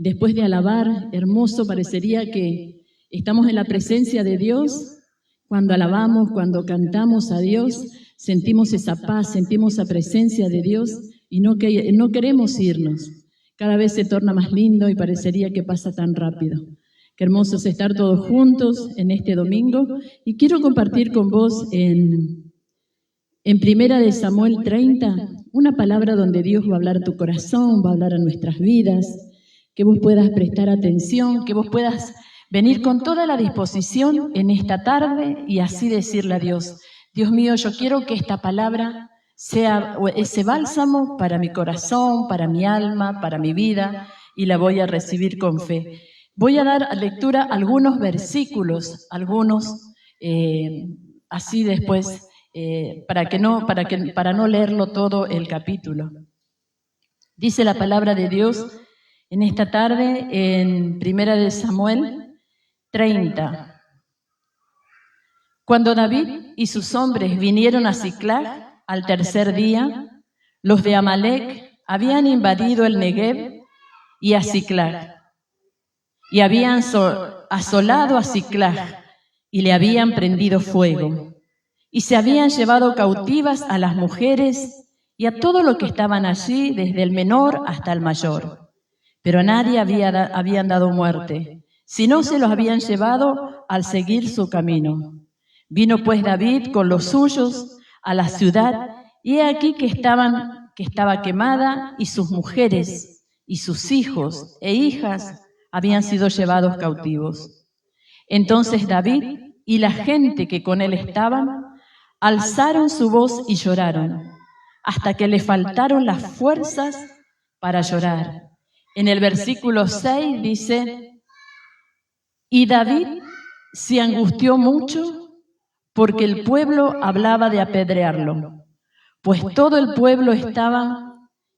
después de alabar, hermoso, parecería que estamos en la presencia de Dios. Cuando alabamos, cuando cantamos a Dios, sentimos esa paz, sentimos esa presencia de Dios y no queremos irnos. Cada vez se torna más lindo y parecería que pasa tan rápido. Qué hermoso es estar todos juntos en este domingo y quiero compartir con vos en Primera de Samuel 30, una palabra donde Dios va a hablar a tu corazón, va a hablar a nuestras vidas, que vos puedas prestar atención, que vos puedas venir con toda la disposición en esta tarde y así decirle a Dios, Dios mío, yo quiero que esta palabra sea ese bálsamo para mi corazón, para mi alma, para mi vida, y la voy a recibir con fe. Voy a dar lectura a algunos versículos, así después, para no leerlo todo el capítulo. Dice la palabra de Dios en esta tarde en Primera de Samuel 30. Cuando David y sus hombres vinieron a Siclag al tercer día, los de Amalec habían invadido el Negev y a Siclag, y habían asolado a Siclag y le habían prendido fuego, y se habían llevado cautivas a las mujeres y a todo lo que estaban allí, desde el menor hasta el mayor. Pero a nadie habían dado muerte, sino se los habían llevado al seguir su camino. Vino pues David con los suyos a la ciudad, y he aquí que estaba quemada, y sus mujeres, y sus hijos e hijas habían sido llevados cautivos. Entonces David y la gente que con él estaban alzaron su voz y lloraron, hasta que le faltaron las fuerzas para llorar. En el versículo 6 dice, y David se angustió mucho porque el pueblo hablaba de apedrearlo, pues todo el pueblo estaba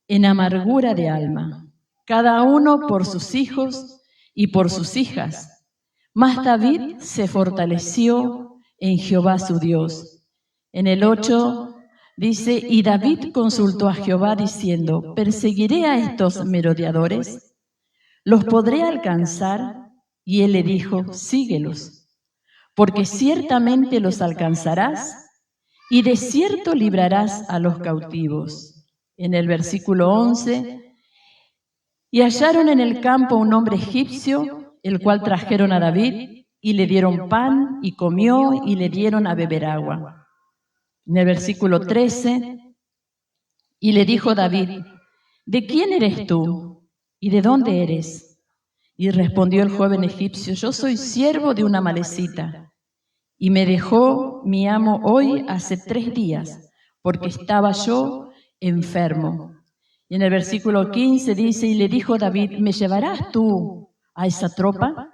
en amargura de alma, cada uno por sus hijos y por sus hijas. Mas David se fortaleció en Jehová su Dios. En el 8 dice, y David consultó a Jehová diciendo, ¿perseguiré a estos merodeadores? ¿Los podré alcanzar? Y él le dijo, síguelos, porque ciertamente los alcanzarás y de cierto librarás a los cautivos. En el versículo 11, y hallaron en el campo un hombre egipcio, el cual trajeron a David, y le dieron pan, y comió, y le dieron a beber agua. En el versículo 13, y le dijo David, ¿de quién eres tú? ¿Y de dónde eres? Y respondió el joven egipcio, yo soy siervo de una amalecita, y me dejó mi amo hoy hace 3 días, porque estaba yo enfermo. Y en el versículo 15 dice, y le dijo David, ¿me llevarás tú a esa tropa?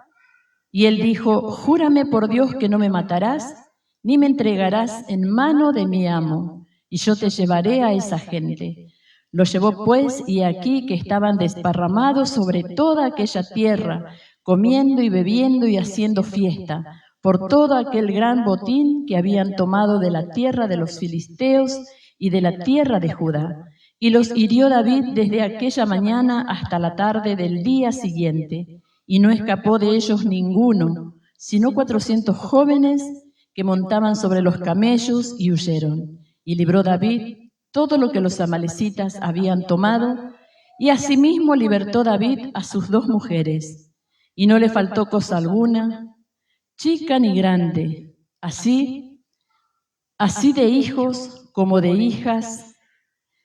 Y él dijo, júrame por Dios que no me matarás, ni me entregarás en mano de mi amo, y yo te llevaré a esa gente. Lo llevó pues, y aquí que estaban desparramados sobre toda aquella tierra, comiendo y bebiendo y haciendo fiesta, por todo aquel gran botín que habían tomado de la tierra de los filisteos y de la tierra de Judá. Y los hirió David desde aquella mañana hasta la tarde del día siguiente, y no escapó de ellos ninguno, sino 400 jóvenes que montaban sobre los camellos y huyeron. Y libró David todo lo que los amalecitas habían tomado, y asimismo libertó David a sus 2 mujeres, y no le faltó cosa alguna, chica ni grande, así de hijos como de hijas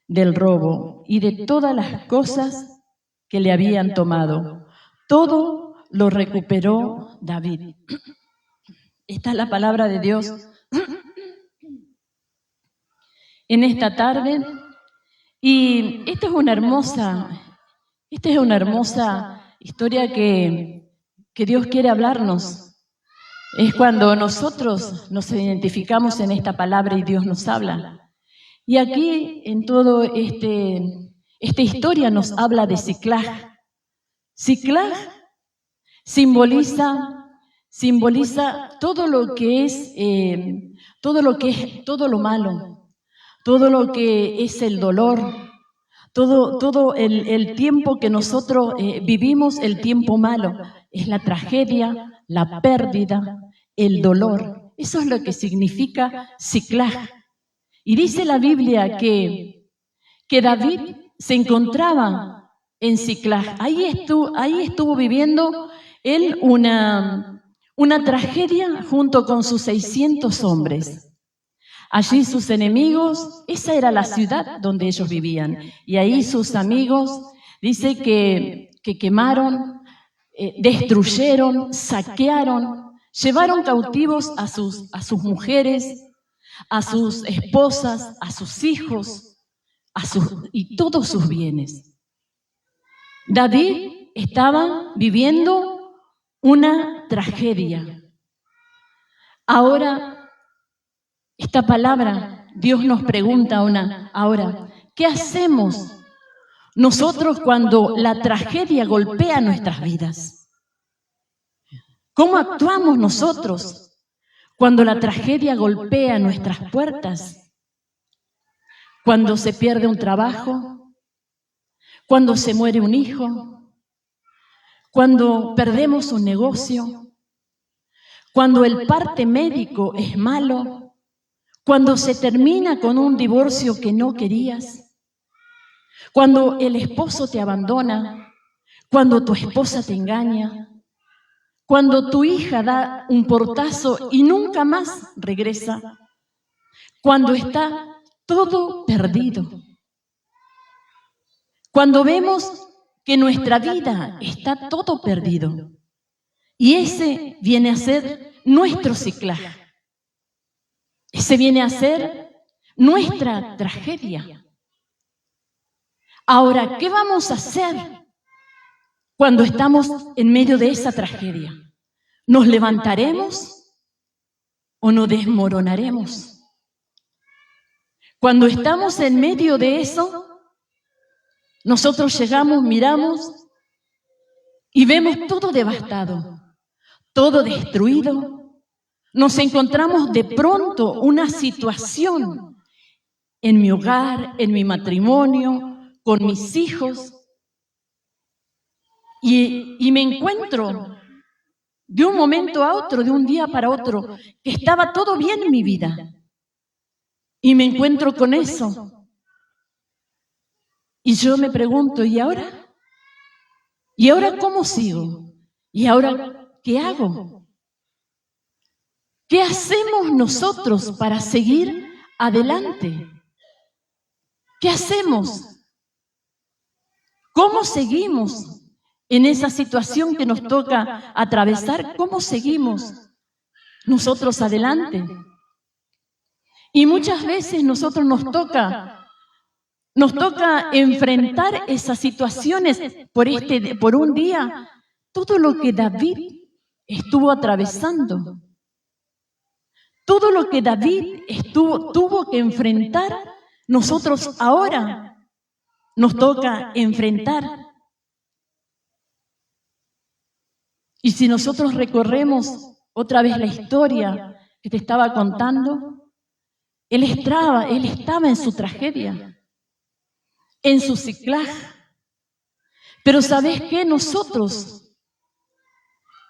del robo, y de todas las cosas que le habían tomado. Todo lo recuperó David. Esta es la palabra de Dios en esta tarde, y esta es una hermosa historia que Dios quiere hablarnos. Es cuando nosotros nos identificamos en esta palabra y Dios nos habla. Y aquí en todo esta historia nos habla de Siclag. Siclag simboliza todo lo que es todo lo malo, todo lo que es el dolor, todo el tiempo que nosotros vivimos, el tiempo malo, es la tragedia, la pérdida, el dolor. Eso es lo que significa Siclag. Y dice la Biblia que David se encontraba en Siclag. Ahí estuvo viviendo él una tragedia junto con sus 600 hombres. Allí sus enemigos, esa era la ciudad donde ellos vivían. Y ahí sus amigos, dice que quemaron, destruyeron, saquearon, llevaron cautivos a sus mujeres, a sus esposas, a sus hijos, y todos sus bienes. David estaba viviendo una tragedia. Ahora, esta palabra, Dios nos pregunta ahora, ¿qué hacemos nosotros cuando la tragedia golpea nuestras vidas? ¿Cómo actuamos nosotros cuando la tragedia golpea nuestras puertas? Cuando se pierde un trabajo, cuando se muere un hijo, cuando perdemos un negocio, cuando el parte médico es malo, cuando se termina con un divorcio que no querías, cuando el esposo te abandona, cuando tu esposa te engaña, cuando tu hija da un portazo y nunca más regresa, cuando está todo perdido, cuando vemos que nuestra vida está todo perdido, y ese viene a ser nuestro Siclag. Ese viene a ser nuestra tragedia. Ahora, ¿qué vamos a hacer cuando estamos en medio de esa tragedia? ¿Nos levantaremos o nos desmoronaremos? Cuando estamos en medio de eso, nosotros llegamos, miramos y vemos todo devastado, todo destruido. Nos encontramos de pronto una situación en mi hogar, en mi matrimonio, con mis hijos, y me encuentro de un momento a otro, de un día para otro, que estaba todo bien en mi vida, y me encuentro con eso. Y yo me pregunto, ¿y ahora? ¿Y ahora cómo sigo? ¿Y ahora qué hago? ¿Qué hacemos nosotros para seguir adelante? ¿Qué hacemos? ¿Cómo seguimos en esa situación que nos toca atravesar? ¿Cómo seguimos nosotros adelante? Y muchas veces nosotros nos toca enfrentar esas situaciones por un día, todo lo que David estuvo atravesando. Todo lo que David tuvo que enfrentar, nosotros ahora nos toca enfrentar. Y si nosotros recorremos otra vez la historia que te estaba contando, él estaba en su tragedia, en su Siclag. Pero ¿sabes qué?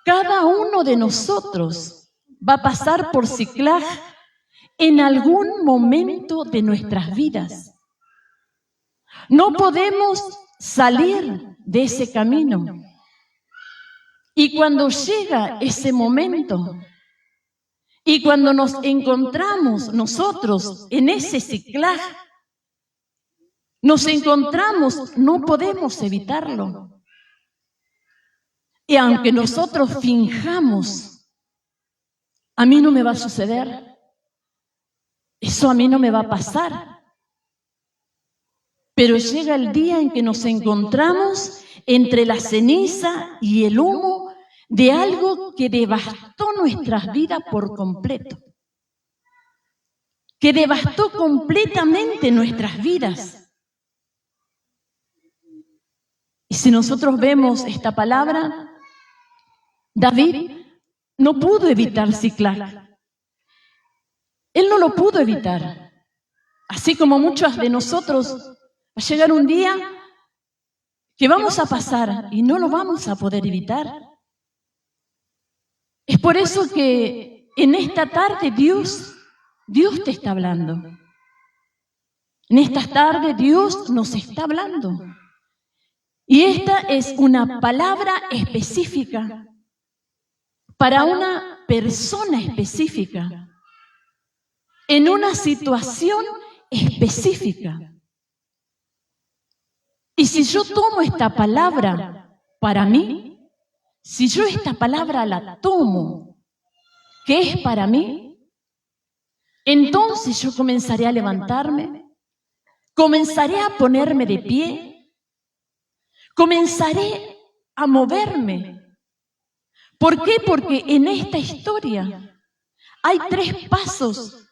Cada uno de nosotros va a pasar por Siclag en algún momento de nuestras vidas. No podemos salir de ese camino. Y cuando llega ese momento, y cuando nos encontramos nosotros en ese Siclag, no podemos evitarlo. Y aunque nosotros finjamos, a mí no me va a suceder, eso a mí no me va a pasar. Pero llega el día en que nos encontramos entre la ceniza y el humo de algo que devastó nuestras vidas por completo, que devastó completamente nuestras vidas. Y si nosotros vemos esta palabra, David no pudo evitar Siclag. Él no lo pudo evitar. Así como muchos de nosotros a llegar un día que vamos a pasar y no lo vamos a poder evitar. Es por eso que en esta tarde Dios te está hablando. En esta tarde Dios nos está hablando. Y esta es una palabra específica para una persona específica, en una situación específica. Y si yo tomo esta palabra para mí, si yo esta palabra la tomo, que es para mí, entonces yo comenzaré a levantarme, comenzaré a ponerme de pie, comenzaré a moverme. ¿Por qué? Porque en esta historia hay 3 pasos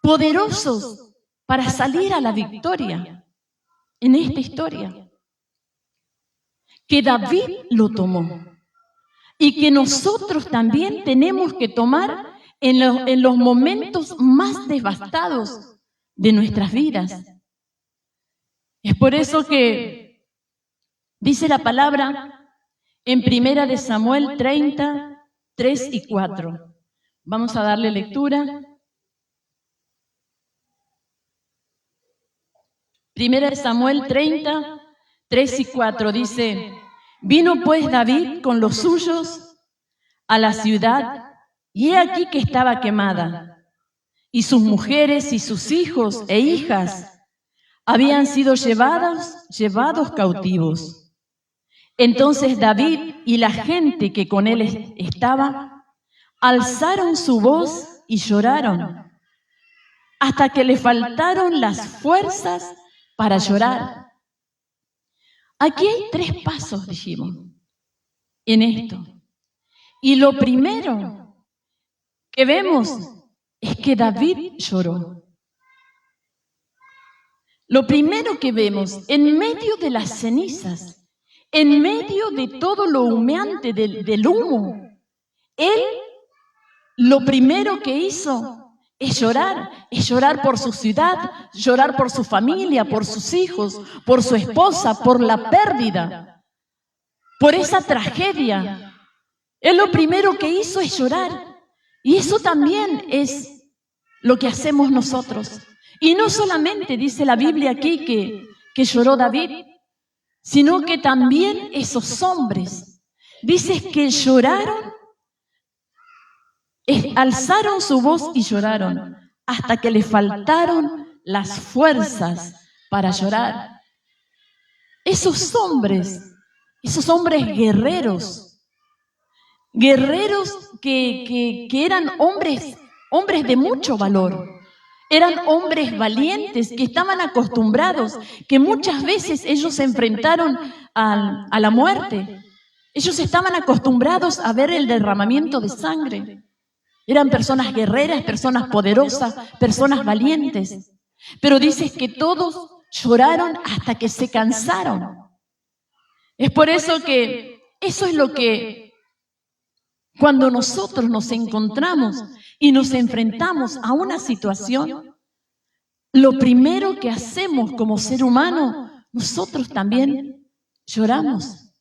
poderosos para salir a la victoria. En esta historia, que David lo tomó y que nosotros también tenemos que tomar en los momentos más devastados de nuestras vidas. Es por eso que dice la palabra en 1 de Samuel 30, 3 y 4. Vamos a darle lectura. 1 de Samuel 30, 3 y 4 dice: vino pues David con los suyos a la ciudad, y he aquí que estaba quemada, y sus mujeres y sus hijos e hijas habían sido llevados cautivos. Entonces David y la gente que con él estaba alzaron su voz y lloraron, hasta que le faltaron las fuerzas para llorar. Aquí hay 3 pasos, dijimos, en esto. Y lo primero que vemos es que David lloró. Lo primero que vemos, en medio de las cenizas, en medio de todo lo humeante del humo, él lo primero que hizo es llorar por su ciudad, llorar por su familia, por sus hijos, por su esposa, por la pérdida, por esa tragedia. Él lo primero que hizo es llorar. Y eso también es lo que hacemos nosotros. Y no solamente dice la Biblia aquí que lloró David, sino que también esos hombres, dice que lloraron, alzaron su voz y lloraron, hasta que le faltaron las fuerzas para llorar. Esos hombres guerreros que eran hombres de mucho valor. Eran hombres valientes que estaban acostumbrados, que muchas veces ellos se enfrentaron a la muerte. Ellos estaban acostumbrados a ver el derramamiento de sangre. Eran personas guerreras, personas poderosas, personas valientes. Pero dice que todos lloraron hasta que se cansaron. Es por eso que eso es lo que cuando nosotros nos encontramos y nos enfrentamos a una situación, lo primero que hacemos como ser humano, nosotros también lloramos.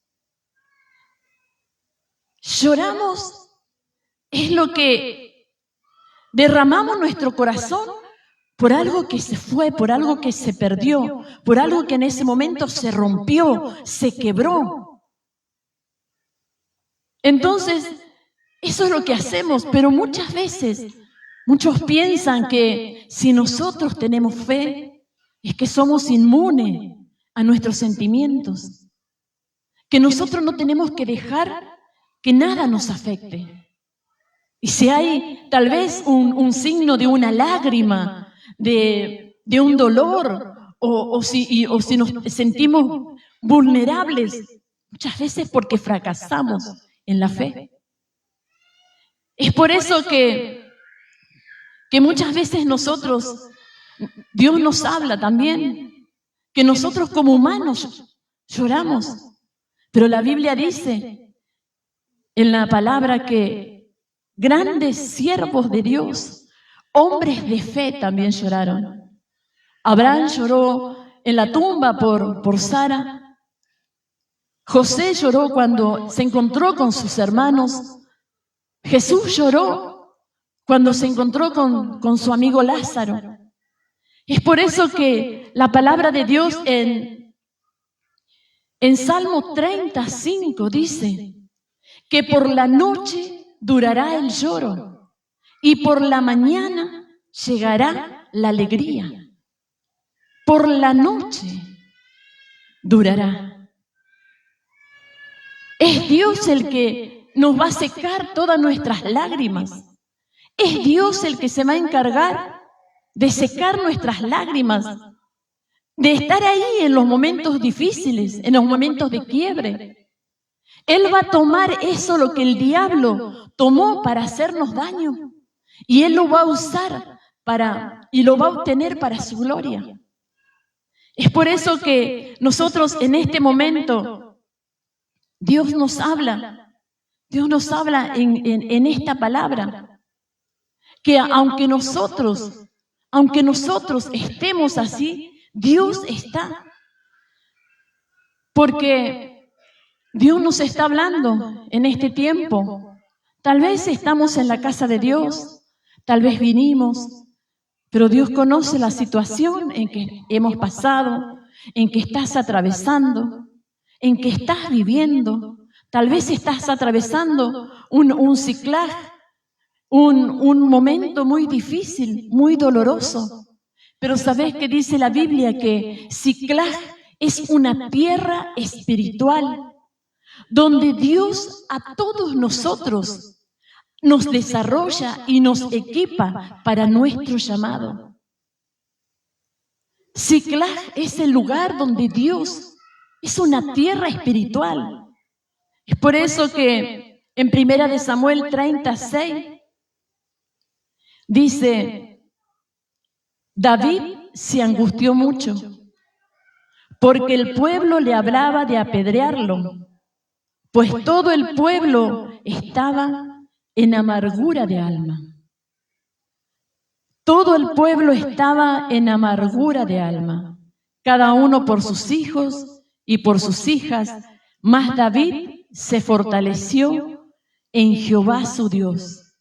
Lloramos es lo que derramamos nuestro corazón por algo que se fue, por algo que se perdió, por algo que en ese momento se rompió, se quebró. Entonces, eso es lo que hacemos, pero muchas veces, muchos piensan que si nosotros tenemos fe, es que somos inmunes a nuestros sentimientos, que nosotros no tenemos que dejar que nada nos afecte. Y si hay tal vez un signo de una lágrima, de un dolor, o si nos sentimos vulnerables, muchas veces porque fracasamos en la fe. Es por eso que muchas veces Dios nos habla también, que nosotros como humanos lloramos. Pero la Biblia dice en la palabra que grandes siervos de Dios, hombres de fe también lloraron. Abraham lloró en la tumba por Sara. José lloró cuando se encontró con sus hermanos. Jesús lloró cuando se encontró con su amigo Lázaro. Es por eso que la palabra de Dios en Salmo 35 dice que por la noche durará el lloro y por la mañana llegará la alegría. Por la noche durará. Es Dios el que nos va a secar todas nuestras lágrimas. Es Dios el que se va a encargar de secar nuestras lágrimas, de estar ahí en los momentos difíciles, en los momentos de quiebre. Él va a tomar eso, lo que el diablo tomó para hacernos daño, y Él lo va a usar y lo va a obtener para su gloria. Es por eso que nosotros en este momento, Dios nos habla en esta palabra, que aunque nosotros estemos así, Dios está. Porque Dios nos está hablando en este tiempo. Tal vez estamos en la casa de Dios, tal vez vinimos, pero Dios conoce la situación en que hemos pasado, en que estás atravesando, en que estás viviendo. Tal vez estás atravesando un ciclaje, un momento muy difícil, muy doloroso. Pero ¿sabés qué dice la Biblia? Que Ciclag es una tierra espiritual donde Dios a todos nosotros nos desarrolla y nos equipa para nuestro llamado. Ciclag es el lugar donde Dios es una tierra espiritual. Es por eso que en 1 Samuel 36 dice: David se angustió mucho, porque el pueblo le hablaba de apedrearlo, pues todo el pueblo estaba en amargura de alma. Todo el pueblo estaba en amargura de alma, cada uno por sus hijos y por sus hijas, mas David se fortaleció en Jehová su Dios.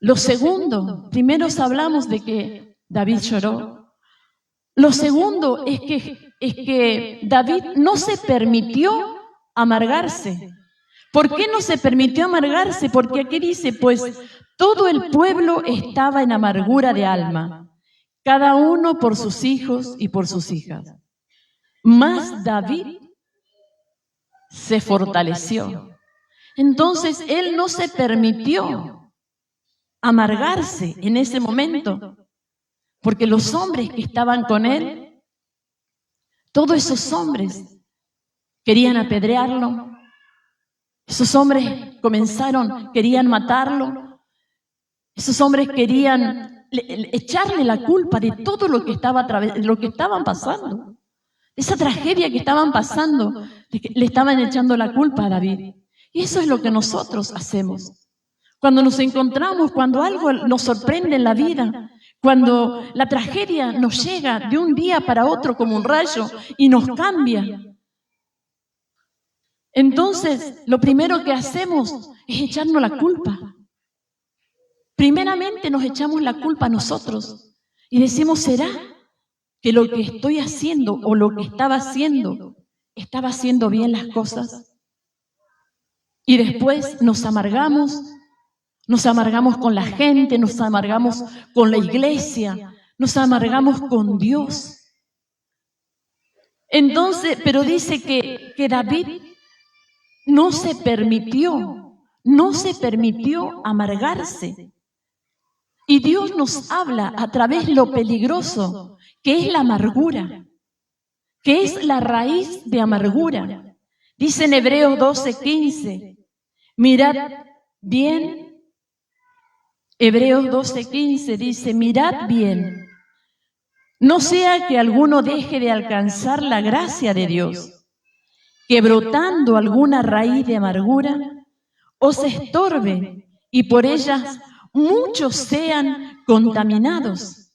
Lo segundo, primero hablamos de que David lloró. Lo segundo es que David no se permitió amargarse. ¿Por qué no se permitió amargarse? Porque aquí dice, pues todo el pueblo estaba en amargura de alma, cada uno por sus hijos y por sus hijas. Mas David se fortaleció. Entonces él no se permitió amargarse en ese momento, porque los hombres que estaban con él, todos esos hombres querían apedrearlo. Esos hombres querían matarlo. Esos hombres querían echarle la culpa de todo lo que estaban pasando. Esa tragedia que estaban pasando, le estaban echando la culpa a David. Y eso es lo que nosotros hacemos. Cuando nos encontramos, cuando algo nos sorprende en la vida, cuando la tragedia nos llega de un día para otro como un rayo y nos cambia, entonces lo primero que hacemos es echarnos la culpa. Primeramente nos echamos la culpa a nosotros y decimos, ¿será que lo que estoy haciendo o lo que estaba haciendo bien las cosas? Y después nos amargamos con la gente, nos amargamos con la iglesia, nos amargamos con Dios. Entonces, pero dice que David no se permitió amargarse. Y Dios nos habla a través de lo peligroso que es la amargura, que es la raíz de amargura. Dice en Hebreos 12:15, mirad bien, Hebreos 12:15 dice, mirad bien, no sea que alguno deje de alcanzar la gracia de Dios, que brotando alguna raíz de amargura os estorbe y por ellas muchos sean contaminados.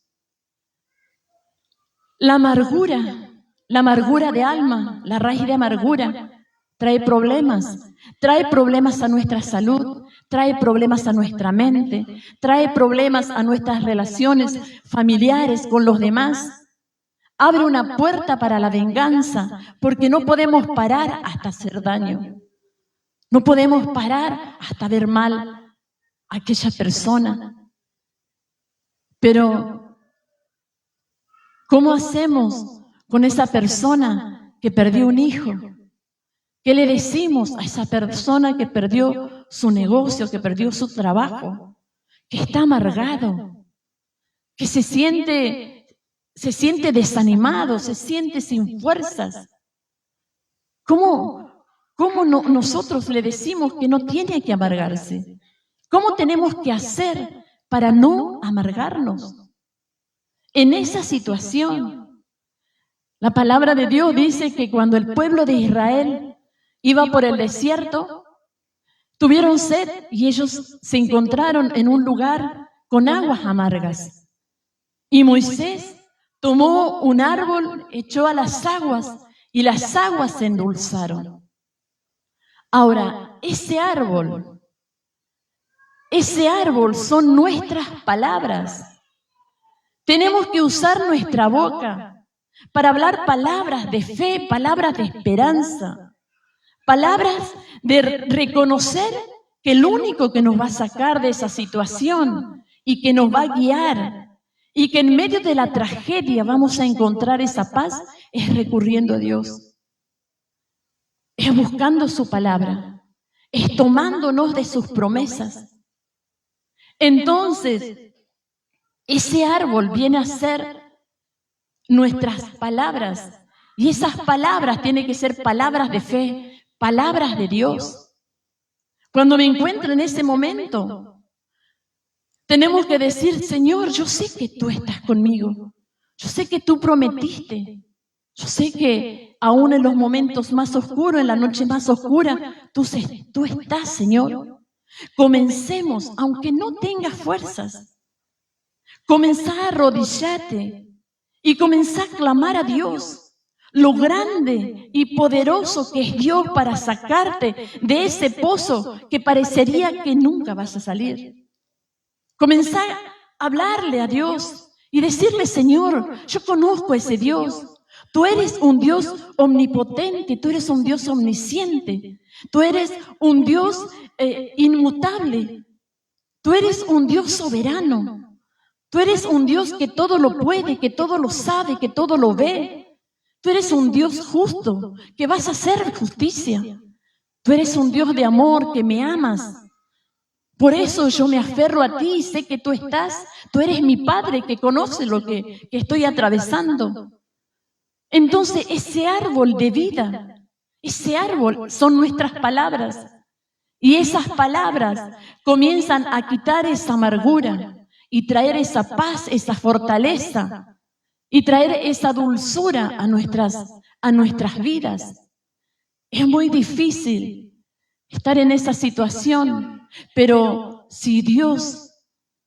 La amargura de alma, la raíz de amargura, trae problemas a nuestra salud, trae problemas a nuestra mente, trae problemas a nuestras relaciones familiares con los demás. Abre una puerta para la venganza, porque no podemos parar hasta hacer daño. No podemos parar hasta ver mal a aquella persona. Pero, ¿cómo hacemos con esa persona que perdió un hijo? ¿Qué le decimos a esa persona que perdió su negocio, que perdió su trabajo, que está amargado, que se siente desanimado, se siente sin fuerzas? ¿Cómo nosotros le decimos que no tiene que amargarse? ¿Cómo tenemos que hacer para no amargarnos? En esa situación, la palabra de Dios dice que cuando el pueblo de Israel iba por el desierto, tuvieron sed y ellos se encontraron en un lugar con aguas amargas. Y Moisés tomó un árbol, echó a las aguas y las aguas se endulzaron. Ahora, ese árbol son nuestras palabras. Tenemos que usar nuestra boca para hablar palabras de fe, palabras de esperanza, palabras de reconocer que el único que nos va a sacar de esa situación y que nos va a guiar y que en medio de la tragedia vamos a encontrar esa paz es recurriendo a Dios, es buscando su palabra, es tomándonos de sus promesas. Entonces, ese árbol viene a ser nuestras palabras y esas palabras tienen que ser palabras de fe, palabras de Dios. Cuando me encuentro en ese momento, tenemos que decir: Señor, yo sé que tú estás conmigo, yo sé que tú prometiste, yo sé que aún en los momentos más oscuros, en la noche más oscura, tú estás, Señor. Comencemos, aunque no tengas fuerzas, comenzá a arrodillarte y comenzá a clamar a Dios lo grande y poderoso que es Dios para sacarte de ese pozo que parecería que nunca vas a salir. Comenzá a hablarle a Dios y decirle: Señor, yo conozco a ese Dios. Tú eres un Dios omnipotente, tú eres un Dios omnisciente, tú eres un Dios inmutable, tú eres un Dios soberano, tú eres un Dios que todo lo puede, que todo lo sabe, que todo lo ve. Tú eres un Dios justo, que vas a hacer justicia. Tú eres un Dios de amor, que me amas. Por eso yo me aferro a ti y sé que tú estás. Tú eres mi Padre que conoce lo que estoy atravesando. Entonces, ese árbol de vida, ese árbol son nuestras palabras. Y esas palabras comienzan a quitar esa amargura y traer esa paz, esa fortaleza y traer esa dulzura a nuestras vidas. Es muy difícil estar en esa situación, pero si Dios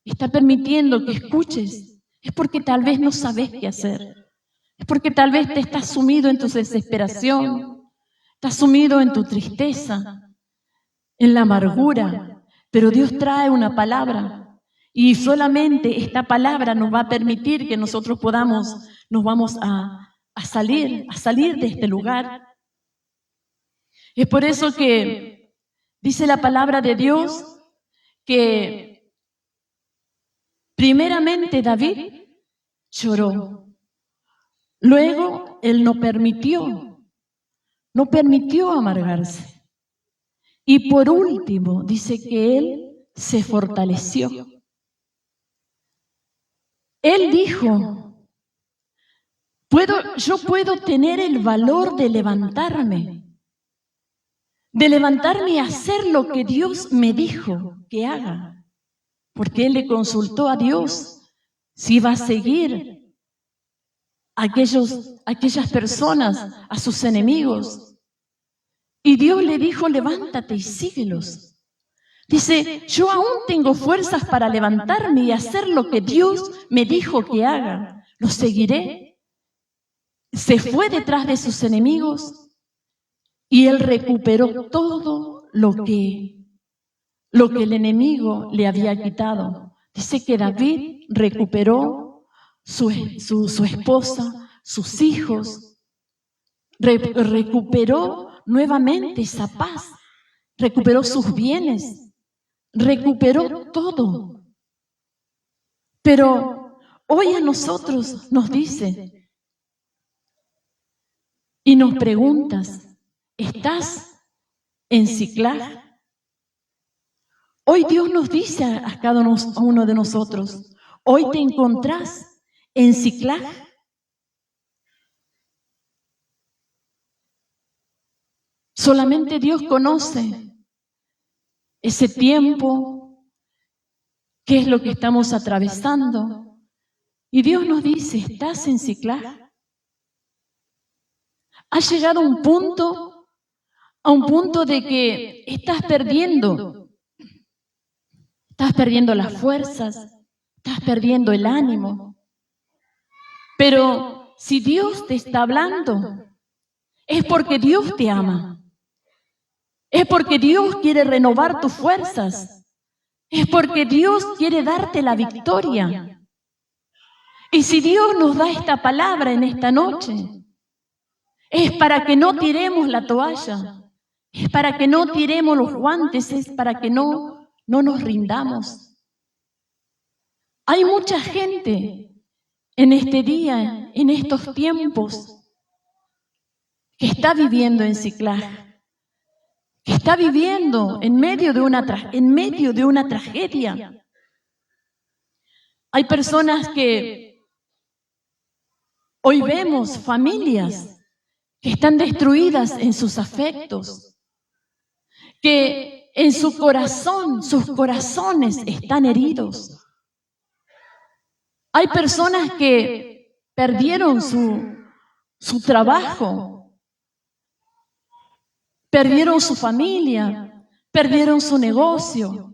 está permitiendo que escuches, es porque tal vez no sabes qué hacer. Es porque tal vez te estás sumido en tu desesperación, estás sumido en tu tristeza, en la amargura, pero Dios trae una palabra y solamente esta palabra nos va a permitir que nosotros nos vamos a salir de este lugar. Es por eso que dice la palabra de Dios que primeramente David lloró. Luego, él no permitió amargarse. Y por último, dice que él se fortaleció. Él dijo: yo puedo tener el valor de levantarme y hacer lo que Dios me dijo que haga. Porque él le consultó a Dios si iba a seguir aquellas personas, a sus enemigos. Y Dios le dijo: levántate y síguelos. Dice: yo aún tengo fuerzas para levantarme y hacer lo que Dios me dijo que haga. Lo seguiré. se fue detrás de sus enemigos y él recuperó todo lo que el enemigo le había quitado. Dice que David recuperó su esposa, sus hijos, recuperó nuevamente esa paz, recuperó sus bienes, recuperó todo. Pero hoy a nosotros nos dice y nos preguntas, ¿estás en Siclag? Hoy Dios nos dice a cada uno de nosotros, hoy te encontrás en Siclag. Solamente Dios conoce ese tiempo, qué es lo que estamos atravesando. Y Dios nos dice, ¿estás en Siclag? Has llegado a un punto de que estás perdiendo las fuerzas, estás perdiendo el ánimo. Pero si Dios te está hablando, es porque Dios te ama. Es porque Dios quiere renovar tus fuerzas. Es porque Dios quiere darte la victoria. Y si Dios nos da esta palabra en esta noche, es para que no tiremos la toalla, es para que no tiremos los guantes, es para que no nos rindamos. Hay mucha gente en este día, en estos tiempos, que está viviendo en Siclag, que está viviendo en medio de una tragedia. Hay personas que hoy vemos familias que están destruidas en sus afectos, que en su corazón, sus corazones están heridos. Hay personas que perdieron su trabajo, perdieron su familia, perdieron su negocio.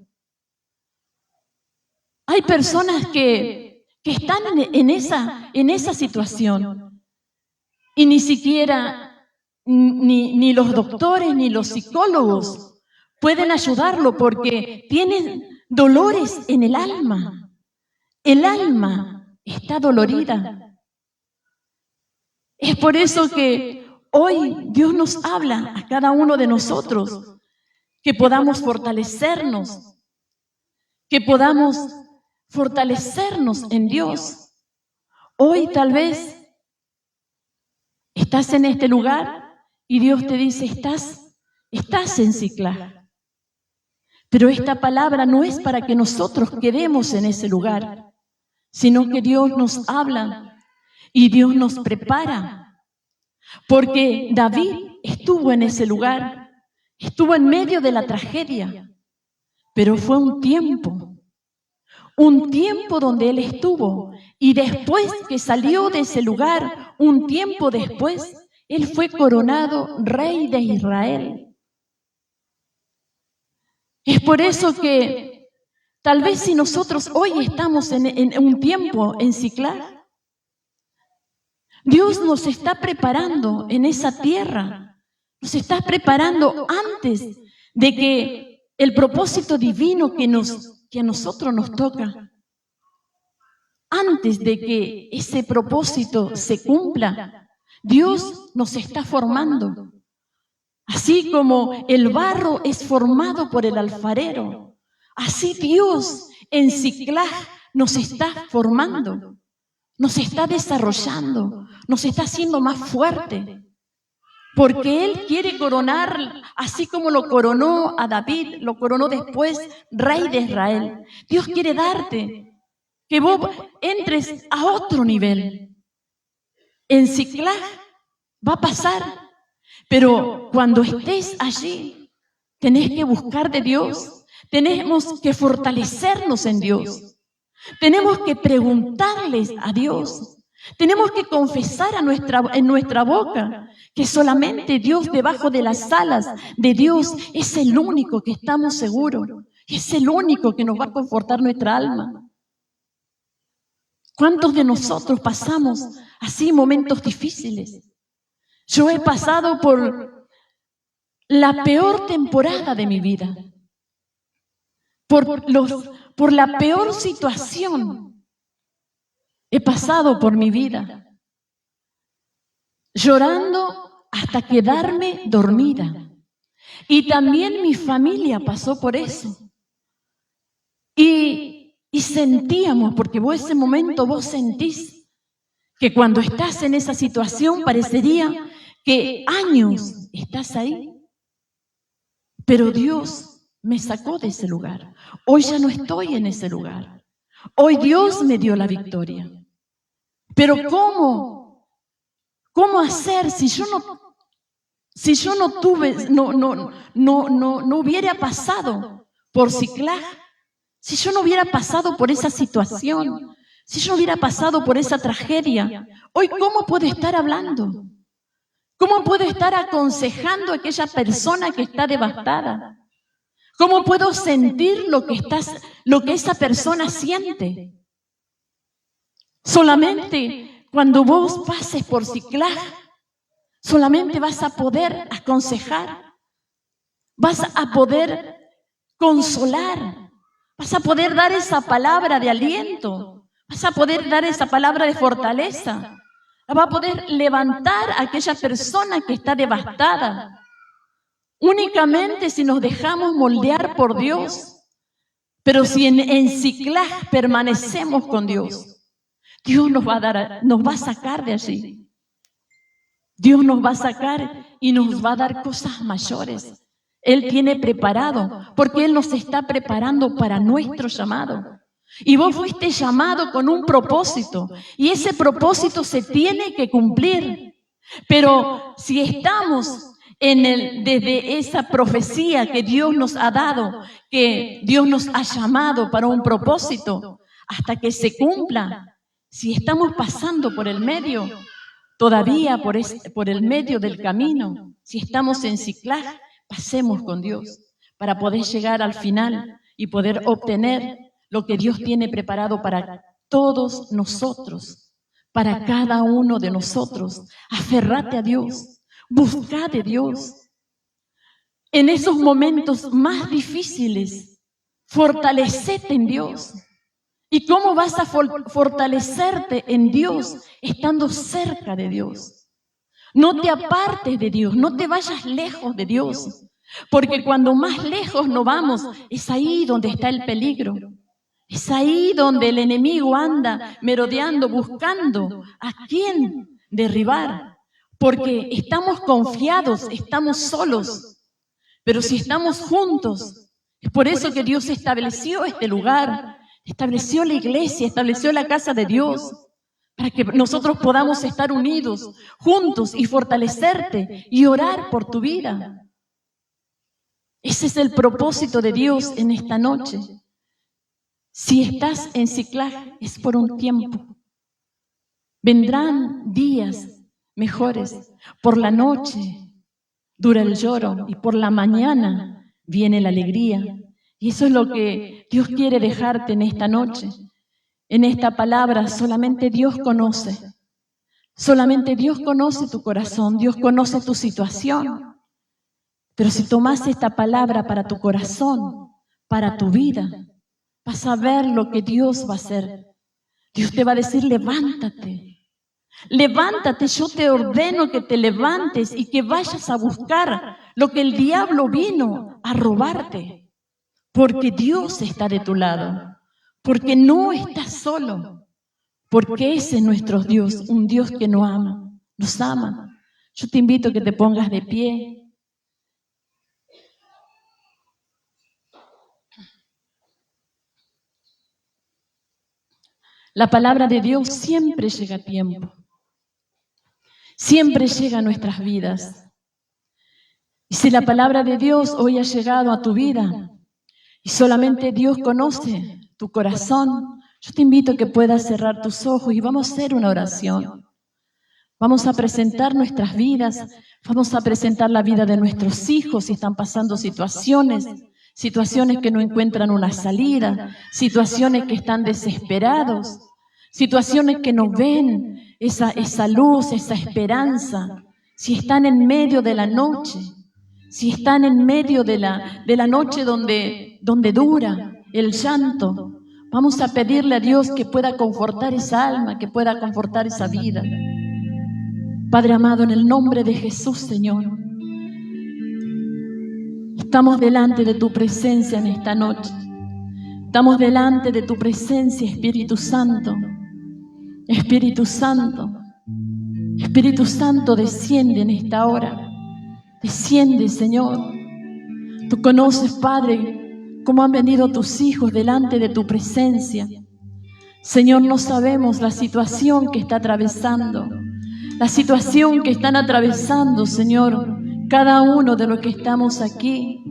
Hay personas que están en esa situación y ni siquiera ni los doctores ni los psicólogos pueden ayudarlo porque tienen dolores en el alma. El alma está dolorida. Es por eso que hoy Dios nos habla a cada uno de nosotros que podamos fortalecernos, en Dios. Hoy tal vez estás en este lugar y Dios te dice, estás en Siclag. Pero esta palabra no es para que nosotros quedemos en ese lugar, sino que Dios nos habla y Dios nos prepara. Porque David estuvo en ese lugar, estuvo en medio de la tragedia, pero fue un tiempo donde él estuvo, y después que salió de ese lugar, un tiempo después, él fue coronado rey de Israel. Es por eso que tal vez si nosotros hoy estamos en un tiempo en Siclag, Dios nos está preparando en esa tierra, nos está preparando antes de que el propósito divino que a nosotros nos toca, antes de que ese propósito se cumpla, Dios nos está formando. Así como el barro es formado por el alfarero, así Dios en Siclag nos está formando. Nos está desarrollando, nos está haciendo más fuerte, porque Él quiere coronar, así como lo coronó a David, lo coronó después rey de Israel. Dios quiere darte, que vos entres a otro nivel. En Siclag va a pasar, pero cuando estés allí, tenés que buscar de Dios, tenemos que fortalecernos en Dios. Tenemos que preguntarles a Dios, tenemos que confesar en nuestra boca que solamente Dios, debajo de las alas de Dios, es el único que estamos seguros, es el único que nos va a confortar nuestra alma. ¿Cuántos de nosotros pasamos así momentos difíciles? Yo he pasado por la peor temporada de mi vida, por la peor situación. He pasado por mi vida, llorando hasta quedarme dormida. Y también mi familia pasó por eso. Y sentíamos, porque vos ese momento vos sentís que cuando estás en esa situación parecería que años estás ahí. Pero Dios me sacó de ese lugar. Hoy ya no estoy en ese lugar. Hoy Dios me dio la victoria. Pero ¿cómo hacer si yo no hubiera pasado por Ciclag? Si yo no hubiera pasado por esa situación, si yo no hubiera pasado por esa tragedia, hoy ¿cómo puedo estar hablando? ¿Cómo puedo estar aconsejando a aquella persona que está devastada? ¿Cómo puedo sentir lo que esa persona siente? Solamente cuando vos pases por Ciclag, solamente vas a poder aconsejar, vas a poder consolar, vas a poder dar esa palabra de aliento, vas a poder dar esa palabra de fortaleza, va a poder levantar a aquella persona que está devastada. Únicamente si nos dejamos moldear por Dios. Pero si en Ciclag permanecemos con Dios, Dios nos va a sacar de allí. Dios nos va a sacar y nos va a dar cosas mayores. Él tiene preparado, porque Él nos está preparando para nuestro llamado. Y vos fuiste llamado con un propósito, y ese propósito se tiene que cumplir. Pero si estamos desde esa profecía que Dios nos ha dado, que Dios nos ha llamado para un propósito, hasta que se cumpla, si estamos pasando por el medio, todavía por el medio del camino, si estamos en Ciclag, pasemos con Dios para poder llegar al final y poder obtener lo que Dios tiene preparado para todos nosotros, para cada uno de nosotros. Aferrate a Dios, busca de Dios. En esos momentos más difíciles, fortalecete en Dios. ¿Y cómo vas a fortalecerte en Dios? Estando cerca de Dios. No te apartes de Dios, no te vayas lejos de Dios. Porque cuando más lejos nos vamos, es ahí donde está el peligro. Es ahí donde el enemigo anda merodeando, buscando a quién derribar. Porque estamos confiados, estamos solos. Pero si estamos juntos, es por eso que Dios estableció este lugar, estableció la iglesia, estableció la casa de Dios, para que nosotros podamos estar unidos, juntos y fortalecerte y orar por tu vida. Ese es el propósito de Dios en esta noche. Si estás en Ciclag, es por un tiempo. Vendrán días mejores. Por la noche dura el lloro y por la mañana viene la alegría. Y eso es lo que Dios quiere dejarte en esta noche. En esta palabra solamente Dios conoce. Solamente Dios conoce tu corazón, Dios conoce tu situación. Pero si tomas esta palabra para tu corazón, para tu vida, vas a ver lo que Dios va a hacer. Dios te va a decir, levántate. Levántate, yo te ordeno que te levantes y que vayas a buscar lo que el diablo vino a robarte. Porque Dios está de tu lado. Porque no estás solo. Porque ese es nuestro Dios, un Dios que nos ama. Yo te invito a que te pongas de pie. La palabra de Dios siempre llega a tiempo. Siempre llega a nuestras vidas. Y si la palabra de Dios hoy ha llegado a tu vida y solamente Dios conoce tu corazón, yo te invito a que puedas cerrar tus ojos y vamos a hacer una oración. Vamos a presentar nuestras vidas, vamos a presentar la vida de nuestros hijos si están pasando situaciones que no encuentran una salida, situaciones que están desesperados, situaciones que no ven esa luz, esa esperanza, si están en medio de la noche, si están en medio de la noche donde dura el llanto, vamos a pedirle a Dios que pueda confortar esa alma, que pueda confortar esa vida. Padre amado, en el nombre de Jesús, Señor, estamos delante de tu presencia en esta noche. Estamos delante de tu presencia, Espíritu Santo. Espíritu Santo, Espíritu Santo, desciende en esta hora. Desciende, Señor. Tú conoces, Padre, cómo han venido tus hijos delante de tu presencia. Señor, no sabemos la situación que está atravesando, la situación que están atravesando, Señor, cada uno de los que estamos aquí.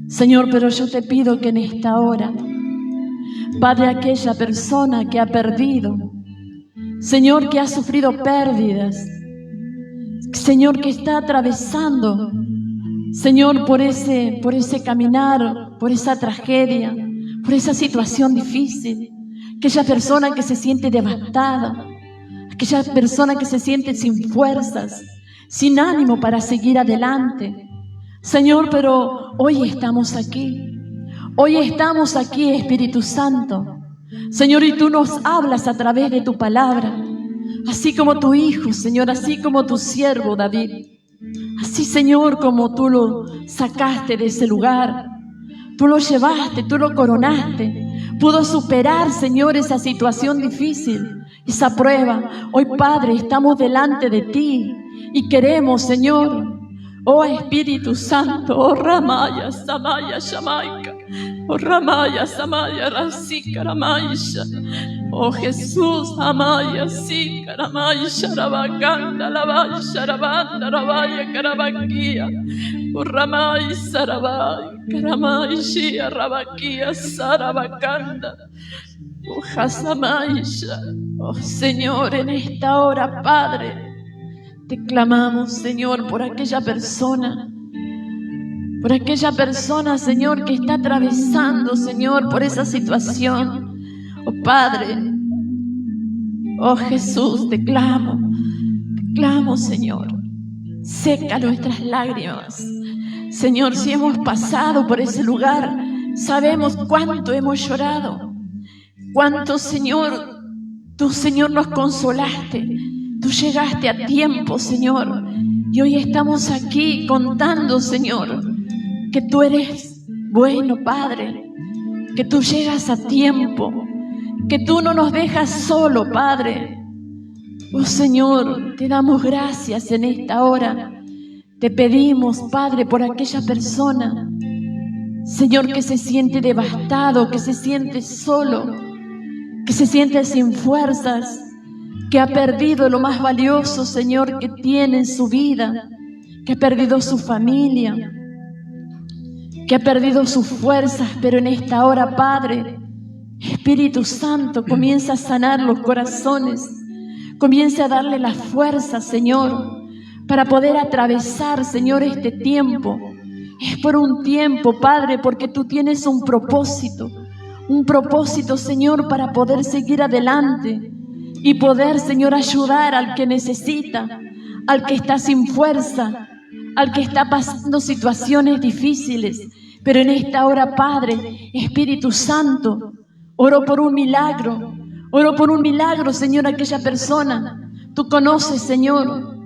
Señor, pero yo te pido que en esta hora, Padre, aquella persona que ha perdido, Señor, que ha sufrido pérdidas, Señor, que está atravesando, Señor, por ese caminar, por esa tragedia, por esa situación difícil, aquella persona que se siente devastada, aquella persona que se siente sin fuerzas, sin ánimo para seguir adelante. Señor, pero hoy estamos aquí, Espíritu Santo. Señor, y tú nos hablas a través de tu palabra, así como tu hijo, Señor, así como tu siervo David. Así, Señor, como tú lo sacaste de ese lugar, tú lo llevaste, tú lo coronaste, pudo superar, Señor, esa situación difícil, esa prueba. Hoy, Padre, estamos delante de ti y queremos, Señor, oh Espíritu Santo, oh Ramaya, Samaya, Shamaika, oh Ramaya, Samaya, Rasika, Ramaisha, oh Jesús, Amaya, Sika, Ramaisha, Rabaganda, Lavaya, Rabanda, Rabaya, Karabakia, oh Ramay, Sarabay, Karamaishia, Rabakia, Sarabakanda, oh Hasamaisha. Oh Señor, en esta hora, Padre, te clamamos, Señor, por aquella persona, Señor, que está atravesando, Señor, por esa situación. Oh Padre, oh Jesús, te clamo, Señor, seca nuestras lágrimas. Señor, si hemos pasado por ese lugar, sabemos cuánto hemos llorado, cuánto, Señor, tú, Señor, nos consolaste. Tú llegaste a tiempo, Señor, y hoy estamos aquí contando, Señor, que tú eres bueno, Padre, que tú llegas a tiempo, que tú no nos dejas solo, Padre. Oh Señor, te damos gracias en esta hora. Te pedimos, Padre, por aquella persona, Señor, que se siente devastado, que se siente solo, que se siente sin fuerzas, que ha perdido lo más valioso, Señor, que tiene en su vida, que ha perdido su familia, que ha perdido sus fuerzas, pero en esta hora, Padre, Espíritu Santo, comienza a sanar los corazones, comienza a darle la fuerza, Señor, para poder atravesar, Señor, este tiempo. Es por un tiempo, Padre, porque tú tienes un propósito, Señor, para poder seguir adelante y poder, Señor, ayudar al que necesita, al que está sin fuerza, al que está pasando situaciones difíciles. Pero en esta hora, Padre, Espíritu Santo, oro por un milagro, Señor, aquella persona. Tú conoces, Señor,